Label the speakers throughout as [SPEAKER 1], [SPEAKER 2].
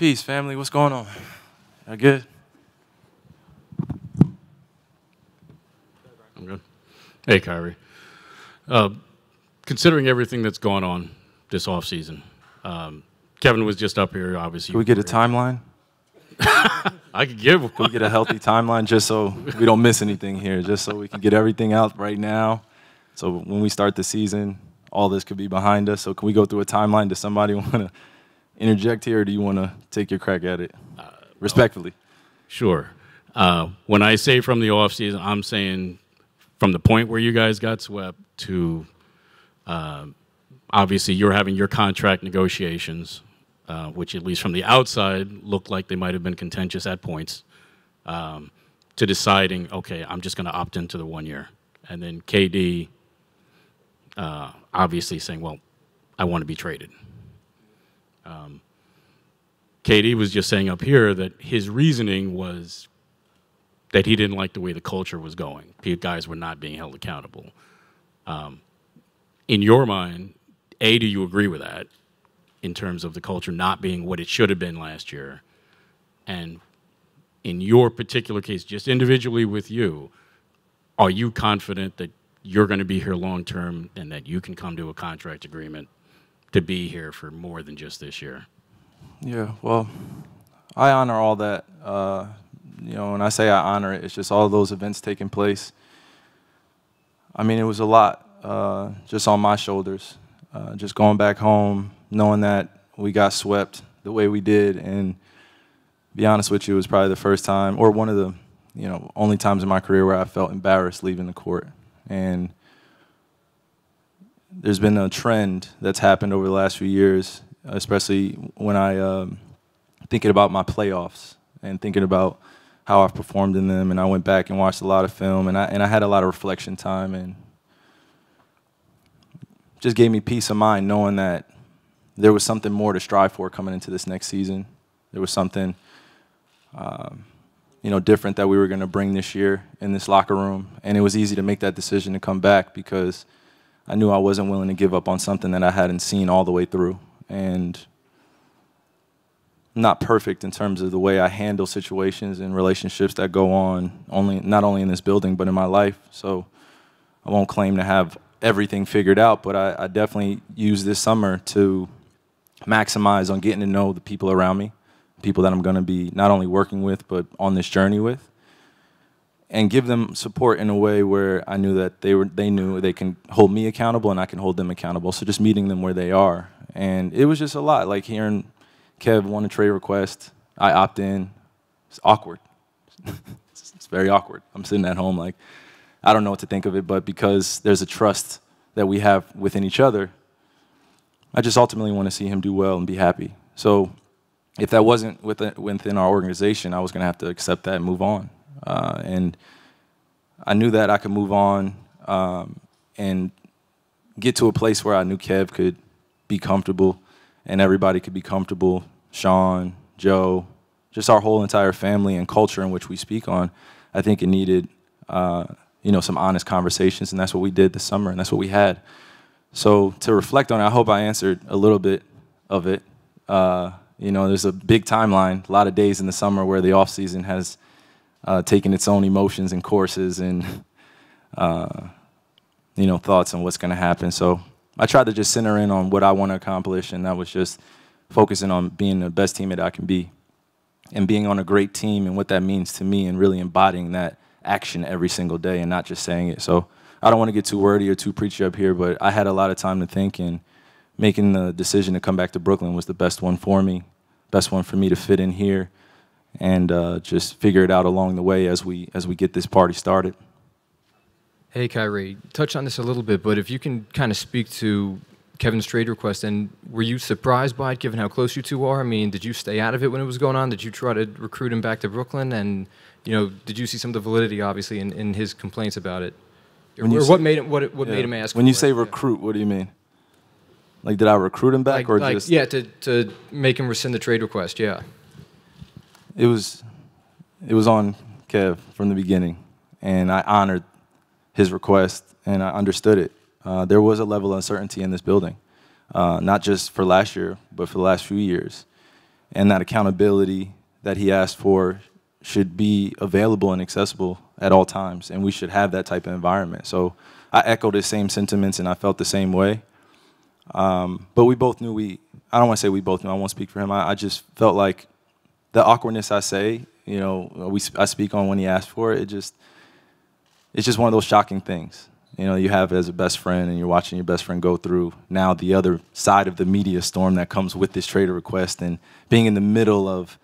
[SPEAKER 1] Peace, family. What's going on? Y'all good?
[SPEAKER 2] I'm good. Hey, Kyrie. Considering everything that's going on this offseason, Kevin was just up here, obviously.
[SPEAKER 1] Can we get a timeline?
[SPEAKER 2] I could give one.
[SPEAKER 1] Can we get a healthy timeline just so we don't miss anything here, just so we can get everything out right now? So when we start the season, all this could be behind us. So can we go through a timeline? Does somebody want to interject here, or do you want to take your crack at it? Respectfully.
[SPEAKER 2] Sure. When I say from the offseason, I'm saying from the point where you guys got swept to obviously you're having your contract negotiations, which at least from the outside looked like they might have been contentious at points, to deciding, okay, I'm just going to opt into the 1 year. And then KD obviously saying, well, I want to be traded. KD was just saying up here that his reasoning was that he didn't like the way the culture was going. Guys were not being held accountable. In your mind, A, do you agree with that in terms of the culture not being what it should have been last year? And in your particular case, just individually with you, are you confident that you're going to be here long term and that you can come to a contract agreement to be here for more than just this year?
[SPEAKER 1] Yeah, well, I honor all that. When I say I honor it, it's just all those events taking place. I mean, it was a lot just on my shoulders. Just going back home, knowing that we got swept the way we did, and to be honest with you, it was probably the first time, or one of the only times in my career where I felt embarrassed leaving the court. And there's been a trend that's happened over the last few years, especially when I thinking about my playoffs and thinking about how I've performed in them. And I went back and watched a lot of film, and I had a lot of reflection time, and just gave me peace of mind knowing that there was something more to strive for coming into this next season. There was something different that we were going to bring this year in this locker room. And it was easy to make that decision to come back because I knew I wasn't willing to give up on something that I hadn't seen all the way through. And I'm not perfect in terms of the way I handle situations and relationships that go on, not only in this building, but in my life. So I won't claim to have everything figured out, but I definitely use this summer to maximize on getting to know the people around me, people that I'm going to be not only working with, but on this journey with, and give them support in a way where I knew that they knew they can hold me accountable and I can hold them accountable. So just meeting them where they are. And it was just a lot, like hearing Kev want a trade request, I opt in. It's awkward. It's very awkward. I'm sitting at home like, I don't know what to think of it, but because there's a trust that we have within each other, I just ultimately want to see him do well and be happy. So if that wasn't within our organization, I was going to have to accept that and move on. And I knew that I could move on and get to a place where I knew Kev could be comfortable and everybody could be comfortable, Sean, Joe, just our whole entire family and culture in which we speak on. I think it needed some honest conversations, and that's what we did this summer, and that's what we had. So to reflect on it, I hope I answered a little bit of it. There's a big timeline, a lot of days in the summer where the off season has taken its own emotions and courses and thoughts on what's going to happen. So I tried to just center in on what I want to accomplish, and that was just focusing on being the best teammate I can be and being on a great team and what that means to me and really embodying that action every single day and not just saying it. So I don't want to get too wordy or too preachy up here, but I had a lot of time to think, and making the decision to come back to Brooklyn was the best one for me, best one for me to fit in here and just figure it out along the way as we get this party started.
[SPEAKER 3] Hey, Kyrie, touch on this a little bit, but if you can kind of speak to Kevin's trade request, and were you surprised by it given how close you two are? I mean, did you stay out of it when it was going on? Did you try to recruit him back to Brooklyn? And, did you see some of the validity, obviously, in his complaints about it? Or what made him ask?
[SPEAKER 1] When you say recruit, what do you mean? Like, did I recruit him back,
[SPEAKER 3] Yeah, to make him rescind the trade request, yeah.
[SPEAKER 1] It was on Kev from the beginning, and I honored his request, and I understood it. There was a level of uncertainty in this building, not just for last year, but for the last few years. and that accountability that he asked for should be available and accessible at all times, and we should have that type of environment. So I echoed his same sentiments, and I felt the same way. But we both knew I don't want to say we both knew, I won't speak for him. I just felt like the awkwardness I say, you know, I speak on when he asked for it, it's just one of those shocking things. You know, you have as a best friend, and you're watching your best friend go through now the other side of the media storm that comes with this trade request, and being in the middle of,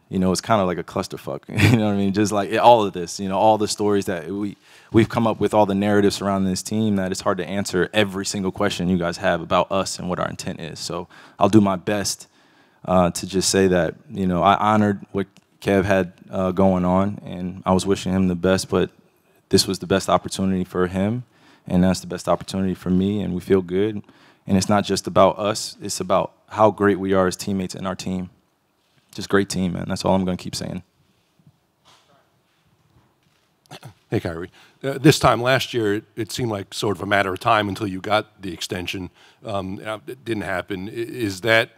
[SPEAKER 1] you know, it's kind of like a clusterfuck. You know what I mean? Just like all of this, you know, all the stories that we've come up with, all the narratives surrounding this team, that it's hard to answer every single question you guys have about us and what our intent is. So I'll do my best to just say that, you know, I honored what Kev had going on, and I was wishing him the best, but this was the best opportunity for him, and that's the best opportunity for me, and we feel good. And it's not just about us, it's about how great we are as teammates and our team. Just great team, man. That's all I'm going to keep saying.
[SPEAKER 4] Hey, Kyrie. This time last year, it seemed like sort of a matter of time until you got the extension. It didn't happen. Is that,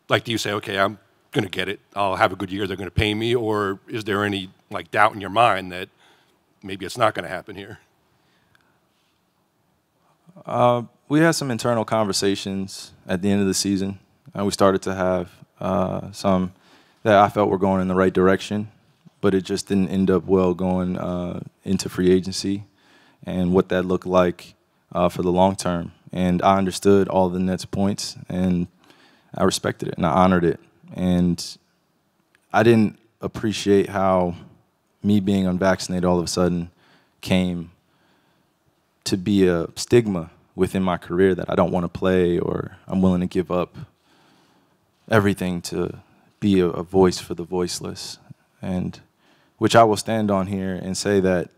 [SPEAKER 4] like, do you say, okay, I'm going to get it, I'll have a good year, they're going to pay me, or is there any, like, doubt in your mind that maybe it's not going to happen here?
[SPEAKER 1] We had some internal conversations at the end of the season. We started to have some that I felt were going in the right direction, but it just didn't end up well going into free agency and what that looked like for the long term. And I understood all the Nets' points, and I respected it, and I honored it. And I didn't appreciate how me being unvaccinated all of a sudden came to be a stigma within my career, that I don't want to play, or I'm willing to give up everything to be a voice for the voiceless, and which I will stand on here and say that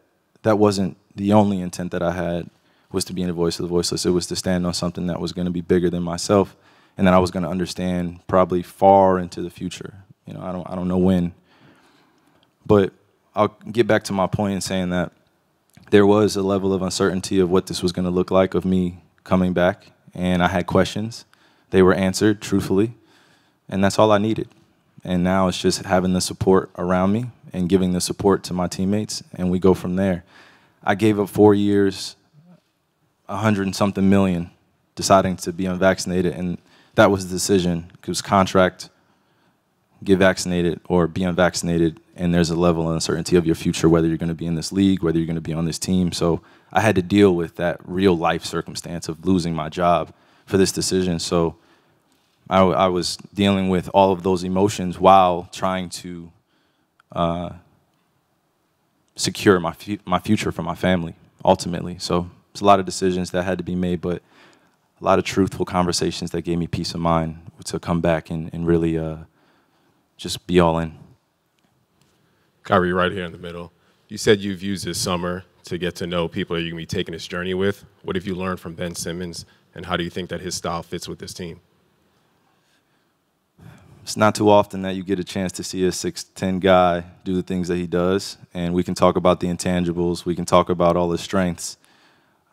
[SPEAKER 1] that wasn't the only intent that I had, was to be in the voice of the voiceless. It was to stand on something that was going to be bigger than myself, and that I was going to understand probably far into the future. You know, I don't know when, but I'll get back to my point in saying that there was a level of uncertainty of what this was going to look like, of me coming back, and I had questions. They were answered truthfully, and that's all I needed. And now it's just having the support around me and giving the support to my teammates, and we go from there. I gave up 4 years, 100-something million, deciding to be unvaccinated, and that was the decision. It was contract, get vaccinated or be unvaccinated, and there's a level of uncertainty of your future, whether you're going to be in this league, whether you're going to be on this team. So I had to deal with that real life circumstance of losing my job for this decision. So I was dealing with all of those emotions while trying to secure my future for my family, ultimately. So it's a lot of decisions that had to be made, but a lot of truthful conversations that gave me peace of mind to come back and really just be all in.
[SPEAKER 5] Kyrie, right here in the middle. You said you've used this summer to get to know people that you're going to be taking this journey with. What have you learned from Ben Simmons, and how do you think that his style fits with this team?
[SPEAKER 1] It's not too often that you get a chance to see a 6'10" guy do the things that he does, and we can talk about the intangibles, we can talk about all his strengths,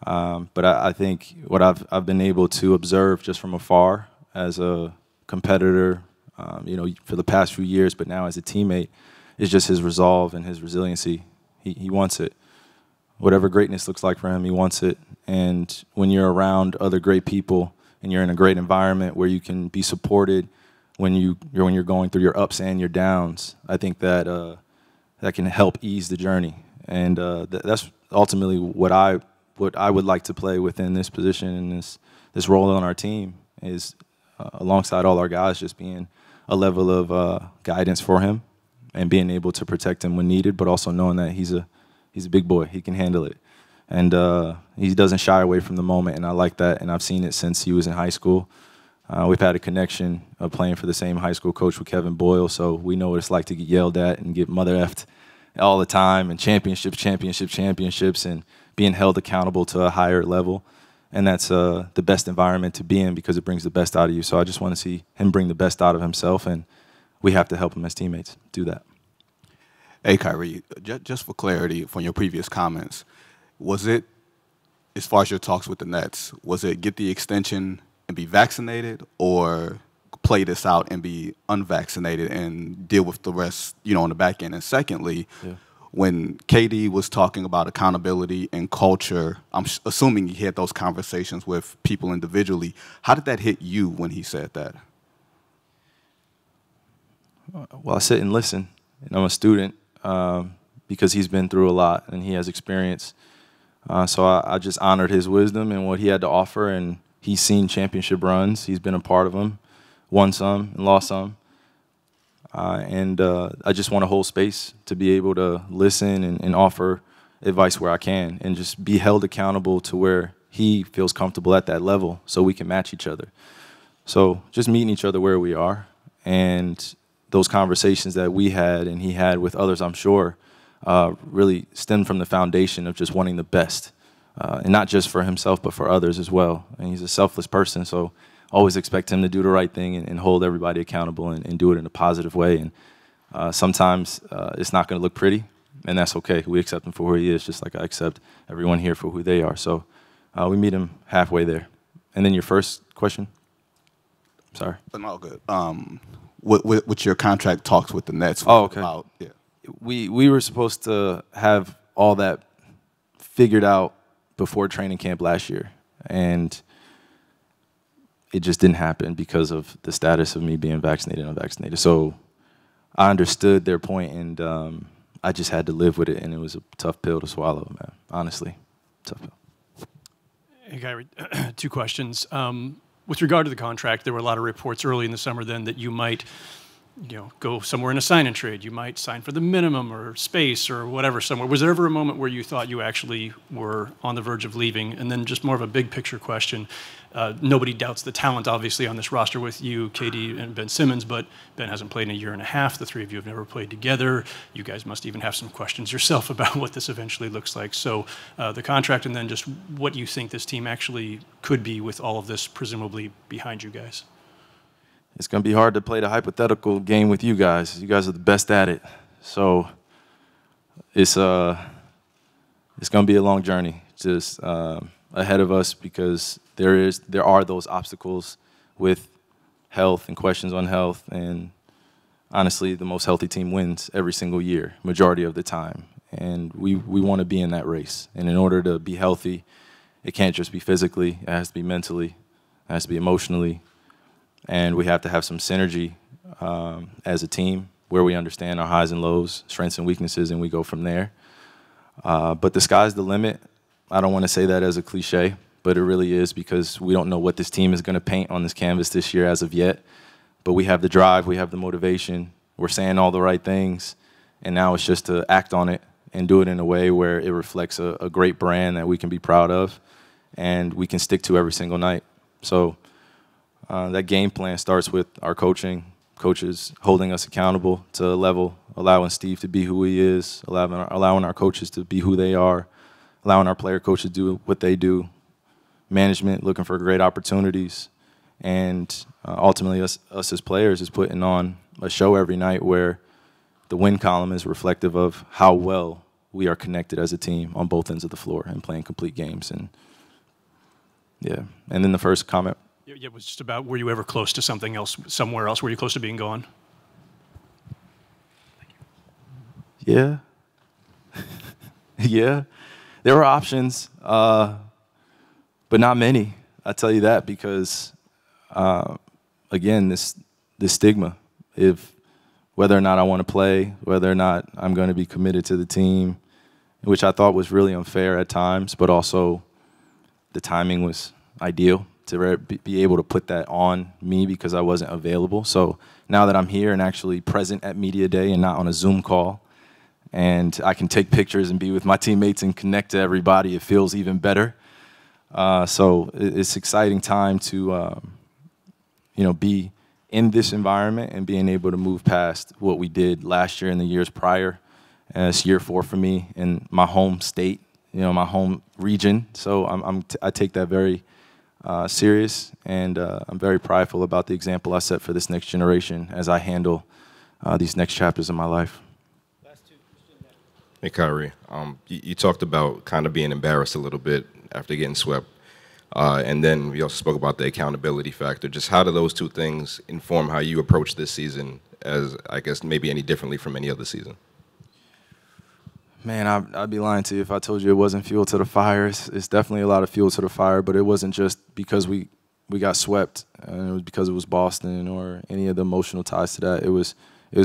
[SPEAKER 1] but I think what I've been able to observe just from afar as a competitor, you know, for the past few years, but now as a teammate, is just his resolve and his resiliency. He wants it. Whatever greatness looks like for him, he wants it. And when you're around other great people and you're in a great environment where you can be supported when you're going through your ups and your downs, I think that that can help ease the journey. And that's ultimately what I would like to play within this position and this role on our team, is alongside all our guys, just being a level of guidance for him and being able to protect him when needed, but also knowing that he's a big boy, he can handle it, and he doesn't shy away from the moment, and I like that, and I've seen it since he was in high school. We've had a connection of playing for the same high school coach with Kevin Boyle, so we know what it's like to get yelled at and get mother effed all the time, and championships, and being held accountable to a higher level. And that's the best environment to be in, because it brings the best out of you. So I just want to see him bring the best out of himself, and we have to help him as teammates do that.
[SPEAKER 6] Hey, Kyrie, just for clarity from your previous comments, was it, as far as your talks with the Nets, was it get the extension and be vaccinated, or play this out and be unvaccinated and deal with the rest, on the back end? And secondly, when KD was talking about accountability and culture, I'm assuming he had those conversations with people individually. How did that hit you when he said that?
[SPEAKER 1] Well, I sit and listen, and I'm a student because he's been through a lot and he has experience. So I just honored his wisdom and what he had to offer, and he's seen championship runs. He's been a part of them, won some and lost some. And I just want to hold space to be able to listen and offer advice where I can and just be held accountable to where he feels comfortable at that level so we can match each other. So just meeting each other where we are, and those conversations that we had and he had with others, I'm sure, really stemmed from the foundation of just wanting the best, and not just for himself but for others as well. And he's a selfless person, so always expect him to do the right thing and hold everybody accountable and do it in a positive way. And sometimes it's not going to look pretty, and that's okay. We accept him for who he is, just like I accept everyone here for who they are. So we meet him halfway there. And then your first question? Sorry.
[SPEAKER 6] All good. With your contract talks with the Nets.
[SPEAKER 1] Oh, okay.
[SPEAKER 6] Yeah.
[SPEAKER 1] We were supposed to have all that figured out before training camp last year, and it just didn't happen because of the status of me being vaccinated and unvaccinated. So I understood their point, and I just had to live with it, and it was a tough pill to swallow, man. Honestly, tough pill.
[SPEAKER 7] Hey, Kyrie, 2 questions. With regard to the contract, there were a lot of reports early in the summer then that you might go somewhere in a sign and trade. You might sign for the minimum or space or whatever somewhere. Was there ever a moment where you thought you actually were on the verge of leaving? And then just more of a big picture question. Nobody doubts the talent, obviously, on this roster with you, KD, and Ben Simmons, but Ben hasn't played in a year and a half. The 3 of you have never played together. You guys must even have some questions yourself about what this eventually looks like. So the contract, and then just what you think this team actually could be with all of this presumably behind you guys.
[SPEAKER 1] It's going to be hard to play the hypothetical game with you guys. You guys are the best at it. So it's going to be a long journey just ahead of us, because there are those obstacles with health and questions on health. And honestly, the most healthy team wins every single year, majority of the time. And we want to be in that race. And in order to be healthy, it can't just be physically. It has to be mentally. It has to be emotionally. And we have to have some synergy as a team where we understand our highs and lows, strengths and weaknesses, and we go from there. But the sky's the limit. I don't want to say that as a cliche, but it really is, because we don't know what this team is going to paint on this canvas this year as of yet. But we have the drive, we have the motivation, we're saying all the right things, and now it's just to act on it and do it in a way where it reflects a great brand that we can be proud of and we can stick to every single night. So that game plan starts with our coaches holding us accountable to a level, allowing Steve to be who he is, allowing our coaches to be who they are, allowing our player coaches to do what they do, management looking for great opportunities, and ultimately us as players is putting on a show every night where the win column is reflective of how well we are connected as a team on both ends of the floor and playing complete games. And yeah, and then the first comment.
[SPEAKER 7] Yeah, it was just about, were you ever close to something else, somewhere else? Were you close to being gone?
[SPEAKER 1] Yeah. Yeah. There were options, but not many. I tell you that because, again, this stigma, whether or not I want to play, whether or not I'm going to be committed to the team, which I thought was really unfair at times, but also the timing was ideal to be able to put that on me because I wasn't available. So now that I'm here and actually present at Media Day and not on a Zoom call, and I can take pictures and be with my teammates and connect to everybody, it feels even better. So it's an exciting time to be in this environment and being able to move past what we did last year and the years prior. And it's year 4 for me in my home state, my home region. So I take that very serious, and I'm very prideful about the example I set for this next generation as I handle these next chapters of my life.
[SPEAKER 5] Hey, Kyrie, you talked about kind of being embarrassed a little bit after getting swept. And then we also spoke about the accountability factor. Just how do those two things inform how you approach this season, as I guess maybe any differently from any other season?
[SPEAKER 1] Man, I'd be lying to you if I told you it wasn't fuel to the fire. It's definitely a lot of fuel to the fire, but it wasn't just because we got swept, and it was because it was Boston or any of the emotional ties to that. It was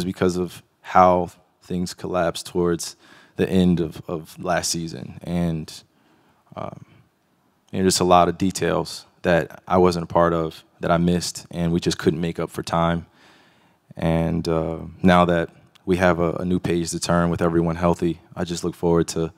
[SPEAKER 1] because of how things collapsed towards the end of last season, and just a lot of details that I wasn't a part of, that I missed, and we just couldn't make up for time. And now that we have a new page to turn with everyone healthy, I just look forward to,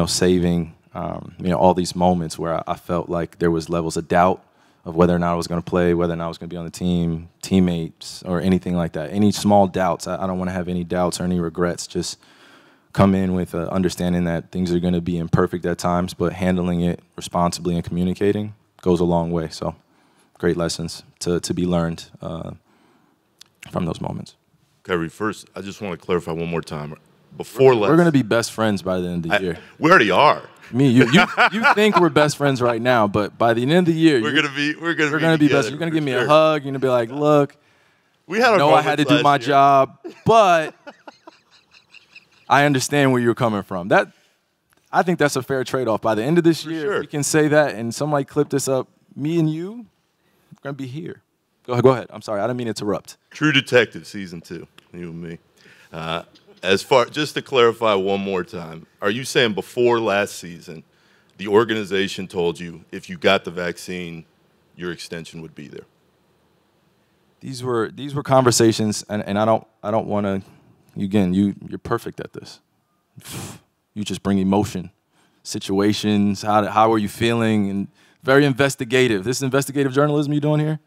[SPEAKER 1] saving, all these moments where I felt like there was levels of doubt of whether or not I was going to play, whether or not I was going to be on the team, teammates, or anything like that. Any small doubts, I don't want to have any doubts or any regrets. Just come in with understanding that things are going to be imperfect at times, but handling it responsibly and communicating goes a long way. So great lessons to be learned from those moments.
[SPEAKER 8] Kyrie, first, I just want to clarify one more time. We're
[SPEAKER 1] going to be best friends by the end of the year.
[SPEAKER 8] We already are.
[SPEAKER 1] You think we're best friends right now, but by the end of the year,
[SPEAKER 8] we're gonna be
[SPEAKER 1] best. You're gonna give me a hug. You're gonna be like, "Look, I had to do my job, but I understand where you're coming from." I think that's a fair trade-off. By the end of this year, we can say that, and somebody clip this up. Me and you, we're gonna be here. Go ahead. I'm sorry, I didn't mean to interrupt.
[SPEAKER 8] True Detective season 2, you and me. Just to clarify one more time, are you saying before last season, the organization told you if you got the vaccine, your extension would be there?
[SPEAKER 1] These were conversations, and I don't want to. Again, you're perfect at this. You just bring emotion, situations. How are you feeling? And very investigative. This is investigative journalism you're doing here.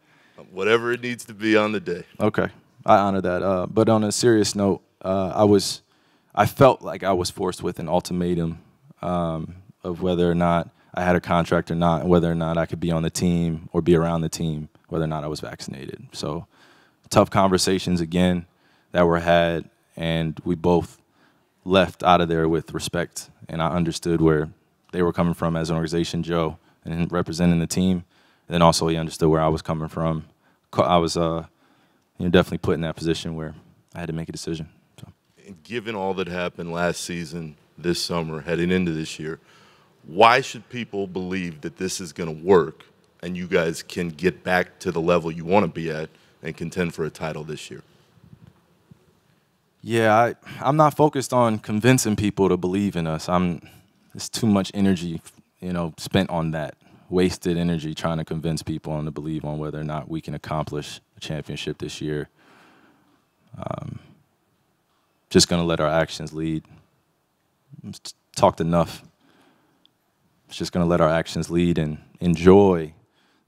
[SPEAKER 8] Whatever it needs to be on the day.
[SPEAKER 1] Okay, I honor that. But on a serious note. I felt like I was forced with an ultimatum of whether or not I had a contract or not, and whether or not I could be on the team or be around the team, whether or not I was vaccinated. So tough conversations again that were had, and we both left out of there with respect, and I understood where they were coming from as an organization, Joe, and representing the team. And then also he understood where I was coming from. I was definitely put in that position where I had to make a decision.
[SPEAKER 8] And given all that happened last season, this summer, heading into this year, why should people believe that this is going to work and you guys can get back to the level you want to be at and contend for a title this year?
[SPEAKER 1] Yeah, I'm not focused on convincing people to believe in us. There's too much energy, spent on that. Wasted energy trying to convince people and to believe on whether or not we can accomplish a championship this year. Just going to let our actions lead. Talked enough. Just going to let our actions lead and enjoy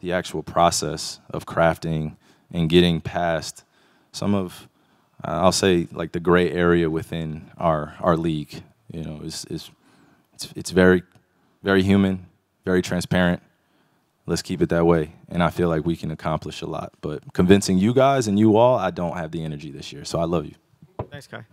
[SPEAKER 1] the actual process of crafting and getting past some of, I'll say, like the gray area within our league. It's very, very human, very transparent. Let's keep it that way. And I feel like we can accomplish a lot. But convincing you guys and you all, I don't have the energy this year. So I love you.
[SPEAKER 9] Thanks, Kai.